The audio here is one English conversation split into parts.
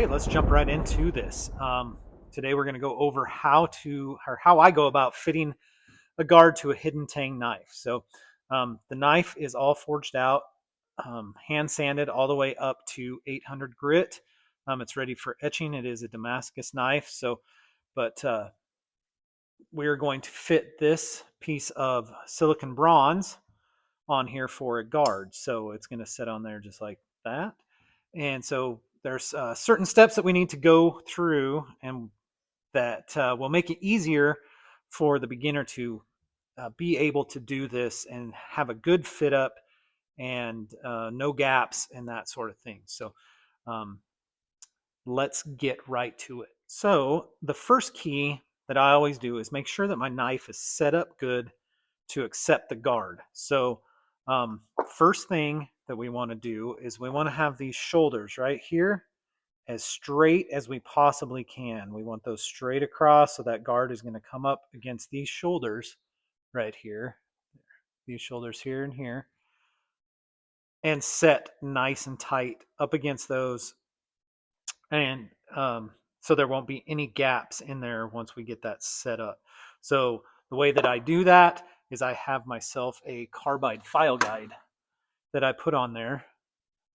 Okay, let's jump right into this. Today we're going to go over how I go about fitting a guard to a hidden tang knife. So the knife is all forged out, hand sanded all the way up to 800 grit. It's ready for etching. It is a Damascus knife. But we're going to fit this piece of silicon bronze on here for a guard. So it's going to sit on there just like that. And so there's certain steps that we need to go through, and that will make it easier for the beginner to be able to do this and have a good fit up and no gaps and that sort of thing. So um, let's get right to it. So the first key that I always do is make sure that my knife is set up good to accept the guard. So first thing that we want to do is we want to have these shoulders right here as straight as we possibly can. We want those straight across, so that guard is going to come up against these shoulders right here, these shoulders here and here, and set nice and tight up against those. And so there won't be any gaps in there once we get that set up. So the way that I do that is I have myself a carbide file guide that I put on there.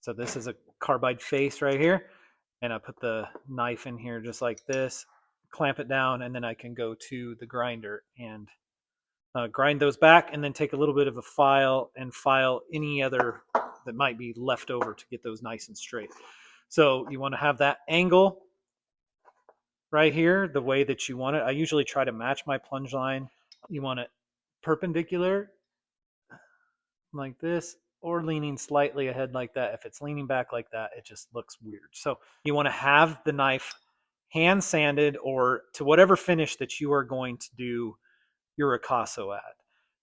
So this is a carbide face right here, and I put the knife in here just like this, clamp it down, and then I can go to the grinder and grind those back, and then take a little bit of a file and file any other that might be left over to get those nice and straight. So you want to have that angle right here the way that you want it. I usually try to match my plunge line. You want it perpendicular like this, or leaning slightly ahead like that. If it's leaning back like that, it just looks weird. So you want to have the knife hand sanded or to whatever finish that you are going to do your ricasso at.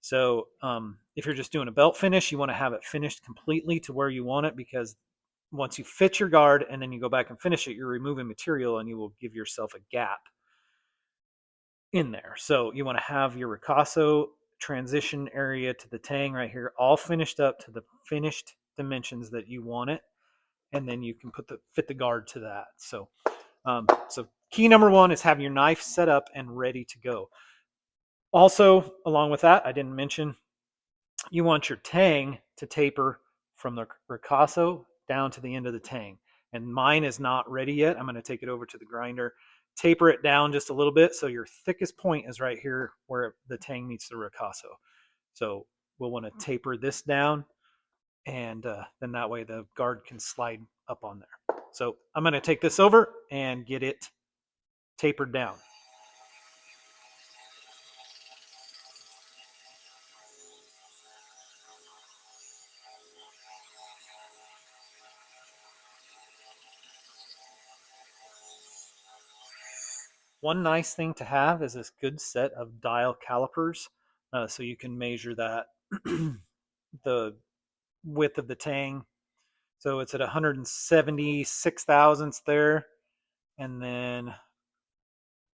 So if you're just doing a belt finish, you want to have it finished completely to where you want it, because once you fit your guard and then you go back and finish it, you're removing material and you will give yourself a gap in there. So you want to have your ricasso transition area to the tang right here all finished up to the finished dimensions that you want it, and then you can fit the guard to that. So key number one is have your knife set up and ready to go. Also, along with that, I didn't mention, you want your tang to taper from the ricasso down to the end of the tang. And mine is not ready yet. I'm going to take it over to the grinder, taper it down just a little bit, so your thickest point is right here where the tang meets the ricasso. So we'll want to taper this down, and then that way the guard can slide up on there. So I'm going to take this over and get it tapered down. One nice thing to have is this good set of dial calipers, so you can measure that the width of the tang. So it's at 176 thousandths there, and then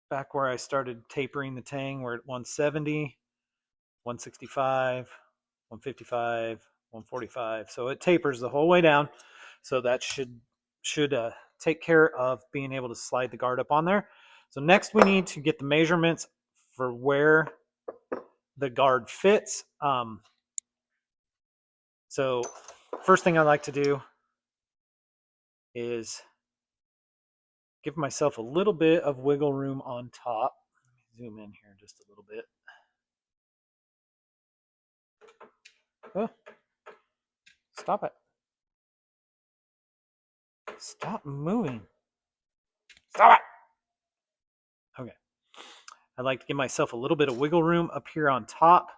back where I started tapering the tang, we're at 170, 165, 155, 145. So it tapers the whole way down. So that should take care of being able to slide the guard up on there. So next we need to get the measurements for where the guard fits. So first thing I like to do is give myself a little bit of wiggle room on top. Let me zoom in here just a little bit. Oh, stop it. Stop moving. Stop it. Okay. I like to give myself a little bit of wiggle room up here on top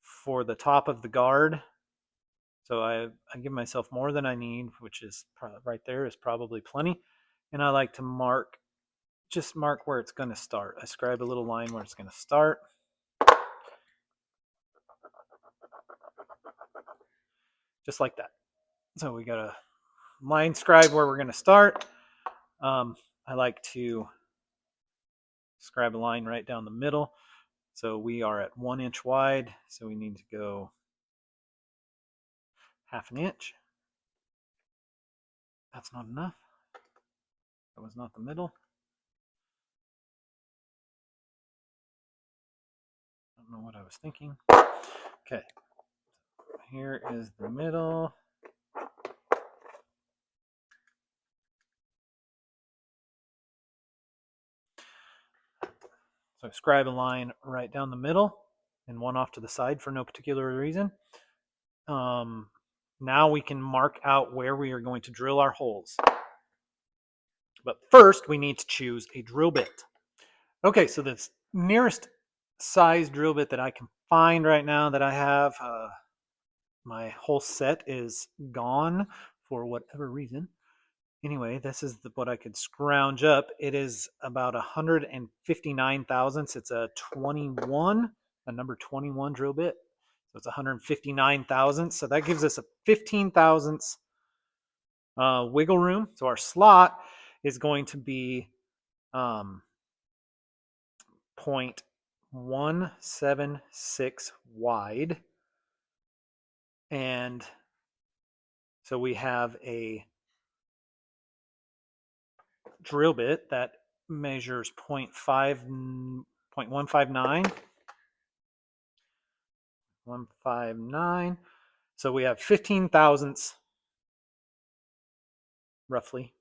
for the top of the guard. So I give myself more than I need, which is right there is probably plenty. And I like to just mark where it's going to start. I scribe a little line where it's going to start. Just like that. So we got a line scribe where we're going to start. I like to scribe a line right down the middle. So we are at 1 inch wide, so we need to go half an inch. That's not enough. That was not the middle. I don't know what I was thinking. Okay, here is the middle. So I scribe a line right down the middle and one off to the side for no particular reason. Now we can mark out where we are going to drill our holes. But first, we need to choose a drill bit. Okay, so the nearest size drill bit that I can find right now that I have, my whole set is gone for whatever reason. Anyway, this is what I could scrounge up. It is about 159 thousandths. It's a 21, a number 21 drill bit. So it's 159 thousandths. So that gives us a 15 thousandths wiggle room. So our slot is going to be 0.176 wide. And so we have a drill bit that measures 0.159 159. So we have 15 thousandths roughly.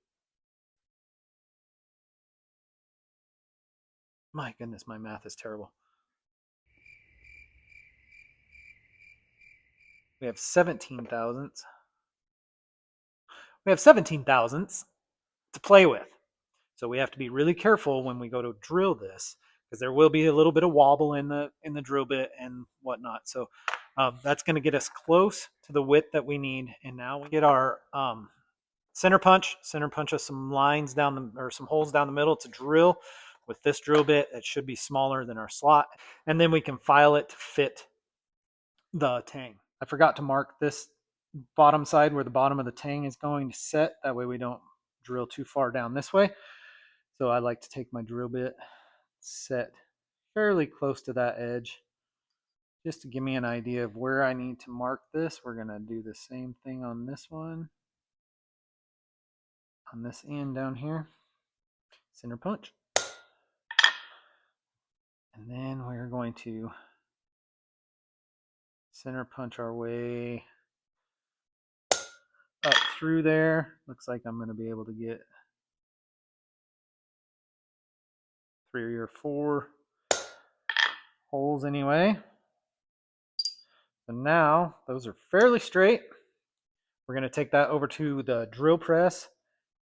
My goodness, my math is terrible. We have 17 thousandths. We have 17 thousandths to play with. So we have to be really careful when we go to drill this, because there will be a little bit of wobble in the drill bit and whatnot. So that's going to get us close to the width that we need. And now we get our center punch us some lines down or some holes down the middle to drill with this drill bit. It should be smaller than our slot, and then we can file it to fit the tang. I forgot to mark this bottom side where the bottom of the tang is going to set. That way we don't drill too far down this way. So I like to take my drill bit, set fairly close to that edge, just to give me an idea of where I need to mark this. We're going to do the same thing on this one, on this end down here. Center punch. And then we're going to center punch our way up through there. Looks like I'm going to be able to get 3 or 4 holes anyway. So now those are fairly straight. We're going to take that over to the drill press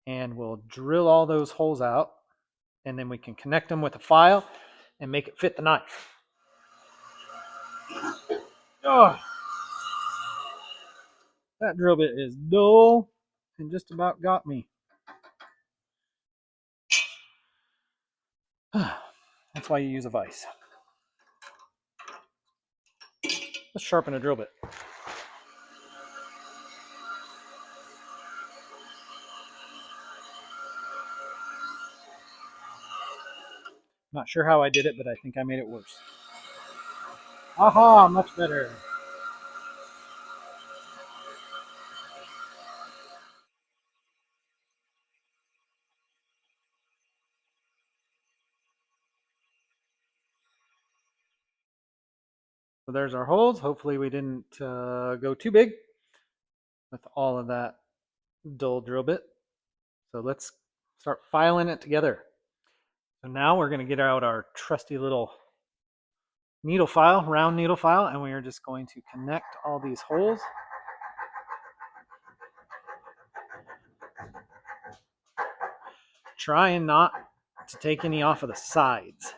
and we'll drill all those holes out, and then we can connect them with a file and make it fit the knife. Oh, that drill bit is dull and just about got me. That's why you use a vise. Let's sharpen a drill bit. Not sure how I did it, but I think I made it worse. Aha, much better. So there's our holes. Hopefully we didn't go too big with all of that dull drill bit. So let's start filing it together. So now we're going to get out our trusty little needle file, round needle file, and we are just going to connect all these holes. Trying not to take any off of the sides.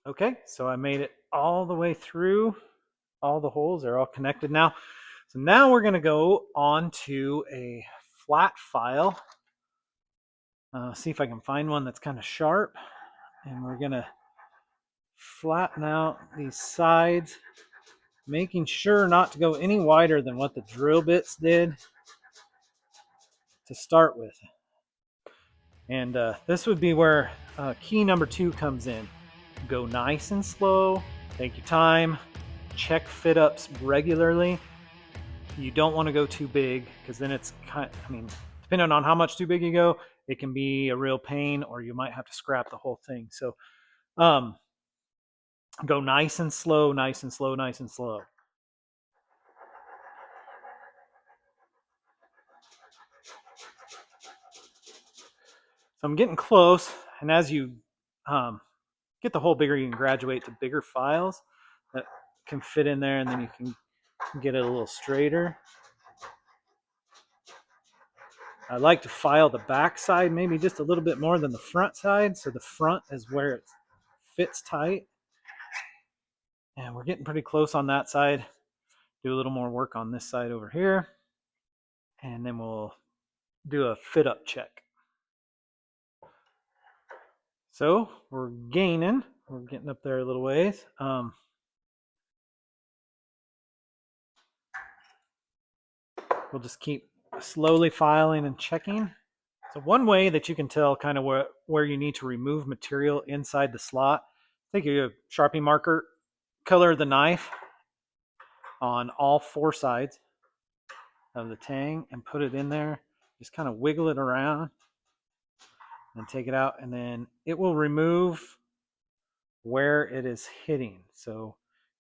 Okay, so I made it all the way through. All the holes are all connected now. So now we're going to go on to a flat file. See if I can find one that's kind of sharp. And we're going to flatten out these sides, making sure not to go any wider than what the drill bits did to start with. And this would be where key number 2 comes in. Go nice and slow, take your time, check fit ups regularly. You don't want to go too big, because then it's depending on how much too big you go, it can be a real pain, or you might have to scrap the whole thing. So um, go nice and slow, nice and slow, nice and slow. So I'm getting close, and as you get the hole bigger, you can graduate to bigger files that can fit in there, and then you can get it a little straighter. I like to file the back side maybe just a little bit more than the front side, so the front is where it fits tight. And we're getting pretty close on that side. Do a little more work on this side over here, and then we'll do a fit up check. So we're gaining. We're getting up there a little ways. We'll just keep slowly filing and checking. So one way that you can tell kind of where you need to remove material inside the slot, take a Sharpie marker, color the knife on all four sides of the tang and put it in there. Just kind of wiggle it around and take it out, and then it will remove where it is hitting. So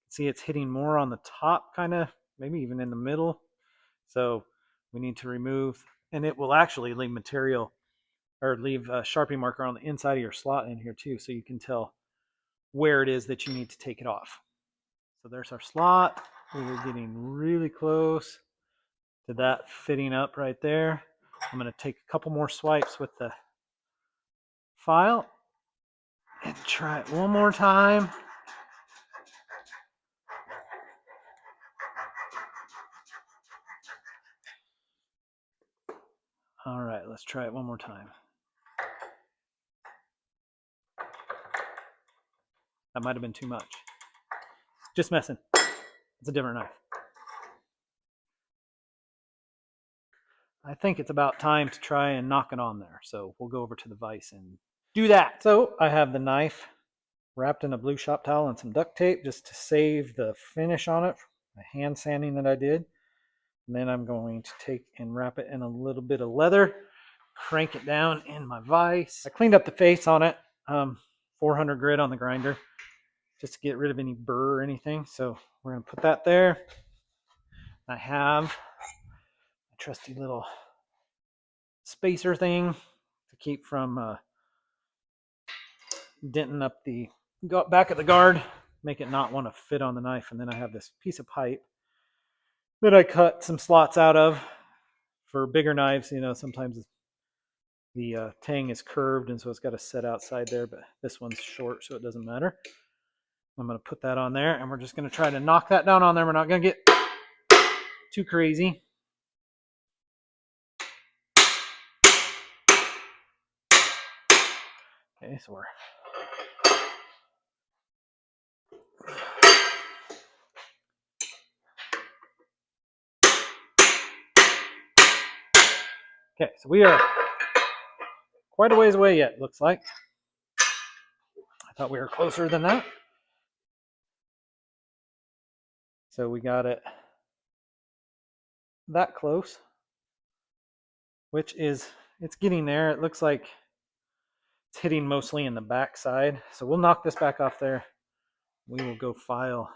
see, it's hitting more on the top, kind of, maybe even in the middle. So we need to remove, and it will actually leave material or leave a Sharpie marker on the inside of your slot in here too, so you can tell where it is that you need to take it off. So there's our slot. We're getting really close to that fitting up right there. I'm going to take a couple more swipes with the file and try it one more time. All right, let's try it one more time. That might have been too much. Just messing. It's a different knife. I think it's about time to try and knock it on there. So we'll go over to the vise and do that. So I have the knife wrapped in a blue shop towel and some duct tape just to save the finish on it, the hand sanding that I did. And then I'm going to take and wrap it in a little bit of leather, crank it down in my vise. I cleaned up the face on it, 400 grit on the grinder, just to get rid of any burr or anything. So we're going to put that there. I have a trusty little spacer thing to keep from denting up the back of the guard, make it not want to fit on the knife. And then I have this piece of pipe that I cut some slots out of for bigger knives. You know, sometimes the tang is curved, and so it's got to set outside there, but this one's short, so it doesn't matter. I'm going to put that on there, and we're just going to try to knock that down on there. We're not going to get too crazy. Okay, so we're okay, so we are quite a ways away yet, looks like. I thought we were closer than that. So we got it that close, which is, it's getting there. It looks like it's hitting mostly in the back side. So we'll knock this back off there. We will go file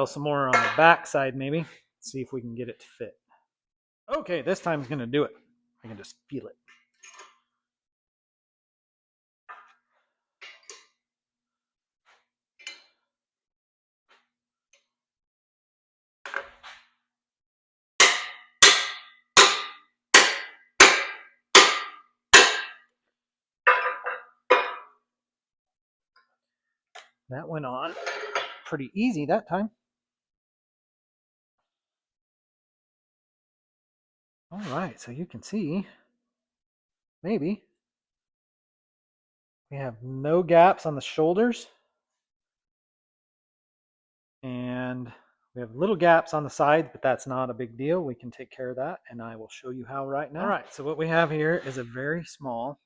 some more on the back side, maybe. See if we can get it to fit. Okay, this time I'm going to do it. I can just feel it. That went on pretty easy that time. All right, so you can see, maybe, we have no gaps on the shoulders. And we have little gaps on the sides, but that's not a big deal. We can take care of that, and I will show you how right now. All right, so what we have here is a very small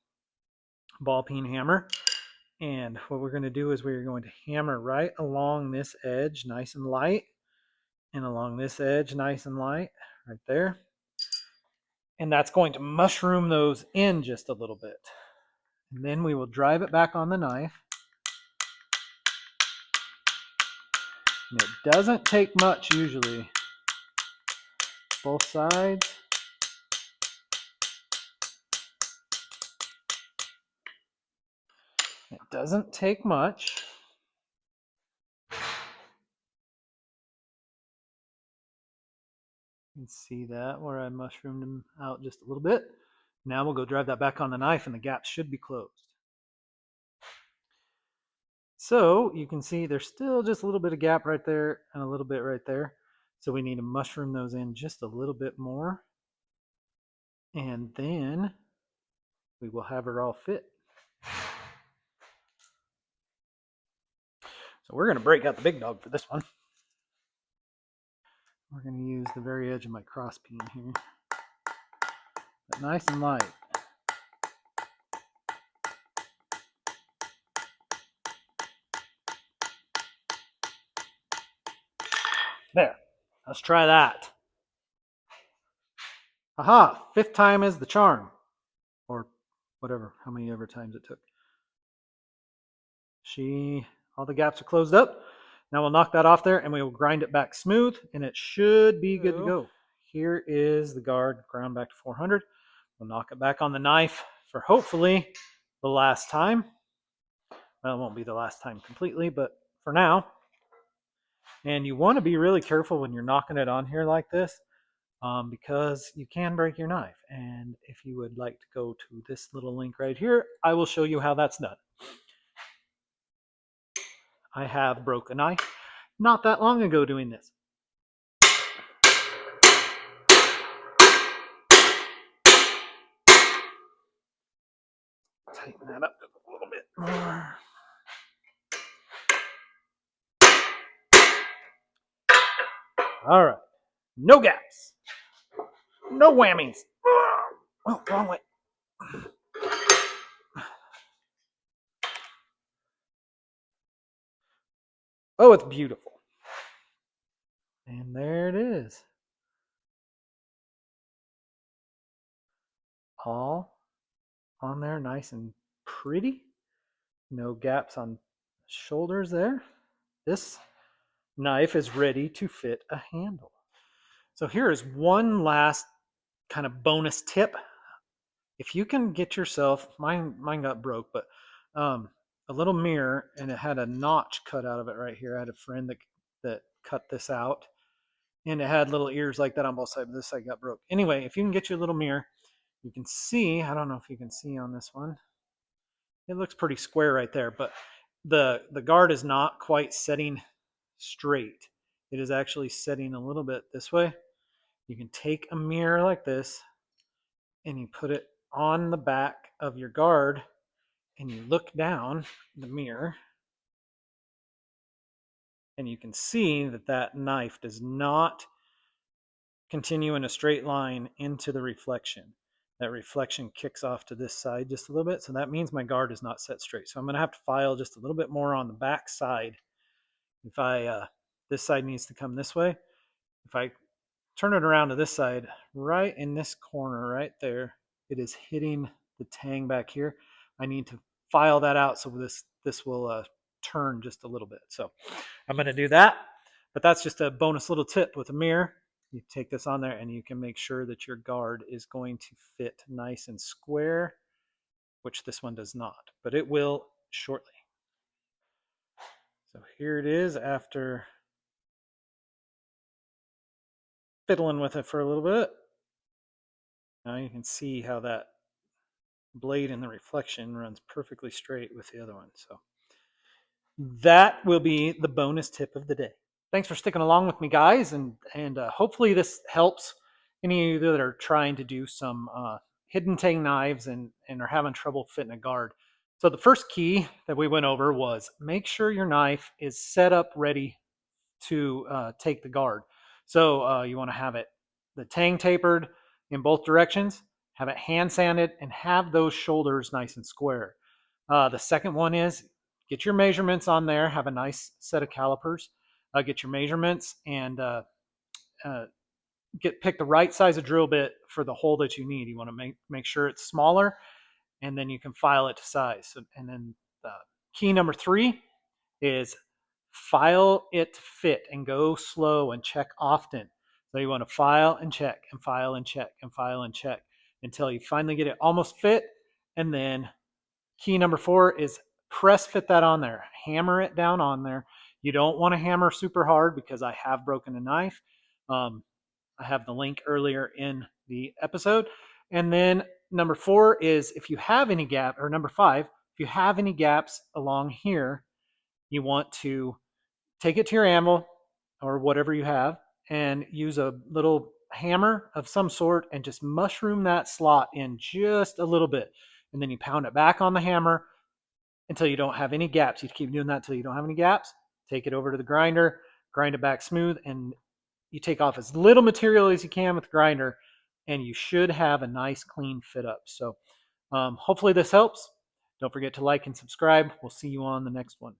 ball peen hammer. And what we're going to do is we're going to hammer right along this edge, nice and light, and along this edge, nice and light, right there. And that's going to mushroom those in just a little bit. And then we will drive it back on the knife. And it doesn't take much usually. Both sides. It doesn't take much. You can see that where I mushroomed them out just a little bit. Now we'll go drive that back on the knife and the gaps should be closed. So you can see there's still just a little bit of gap right there and a little bit right there. So we need to mushroom those in just a little bit more. And then we will have her all fit. So we're going to break out the big dog for this one. We're going to use the very edge of my cross peen here. But nice and light. There. Let's try that. Aha! 5th time is the charm. Or whatever, how many ever times it took. All the gaps are closed up. Now we'll knock that off there and we will grind it back smooth and it should be good to go. Here is the guard ground back to 400. We'll knock it back on the knife for hopefully the last time. Well, it won't be the last time completely, but for now. And you want to be really careful when you're knocking it on here like this because you can break your knife. And if you would like to go to this little link right here, I will show you how that's done. I have broke a knife not that long ago doing this. Tighten that up a little bit more. All right, no gaps, no whammies. Oh, wrong way. Oh, it's beautiful. And there it is. All on there, nice and pretty. No gaps on shoulders there. This knife is ready to fit a handle. So here is one last kind of bonus tip. If you can get yourself, mine got broke, but a little mirror and it had a notch cut out of it right here. I had a friend that cut this out and it had little ears like that on both sides. This side got broke. Anyway, if you can get your little mirror, you can see, I don't know if you can see on this one. It looks pretty square right there, but the guard is not quite setting straight. It is actually setting a little bit this way. You can take a mirror like this and you put it on the back of your guard and you look down the mirror and you can see that that knife does not continue in a straight line into the reflection. That reflection kicks off to this side just a little bit. So that means my guard is not set straight. So I'm going to have to file just a little bit more on the back side. If this side needs to come this way. If I turn it around to this side, right in this corner right there, it is hitting the tang back here. I need to file that out so this will turn just a little bit. So I'm going to do that, but that's just a bonus little tip with a mirror. You take this on there and you can make sure that your guard is going to fit nice and square, which this one does not, but it will shortly. So here it is after fiddling with it for a little bit. Now you can see how that blade in the reflection runs perfectly straight with the other one. So that will be the bonus tip of the day. Thanks for sticking along with me, guys, and hopefully this helps any of you that are trying to do some hidden tang knives and are having trouble fitting a guard. So the first key that we went over was make sure your knife is set up ready to take the guard. So you want to have the tang tapered in both directions, have it hand sanded, and have those shoulders nice and square. The second one is get your measurements on there, have a nice set of calipers, get your measurements and pick the right size of drill bit for the hole that you need. You want to make sure it's smaller, and then you can file it to size. So, and then key number 3 is file it to fit and go slow and check often. So you want to file and check and file and check and file and check until you finally get it almost fit. And then key number 4 is press fit that on there. Hammer it down on there. You don't want to hammer super hard because I have broken a knife. I have the link earlier in the episode. And then number 4 is if you have any gap, or number 5, if you have any gaps along here, you want to take it to your anvil or whatever you have and use a little hammer of some sort and just mushroom that slot in just a little bit. And then you pound it back on the hammer until you don't have any gaps. You keep doing that until you don't have any gaps. Take it over to the grinder, grind it back smooth, and you take off as little material as you can with the grinder, and you should have a nice clean fit up. So hopefully this helps. Don't forget to like and subscribe. We'll see you on the next one.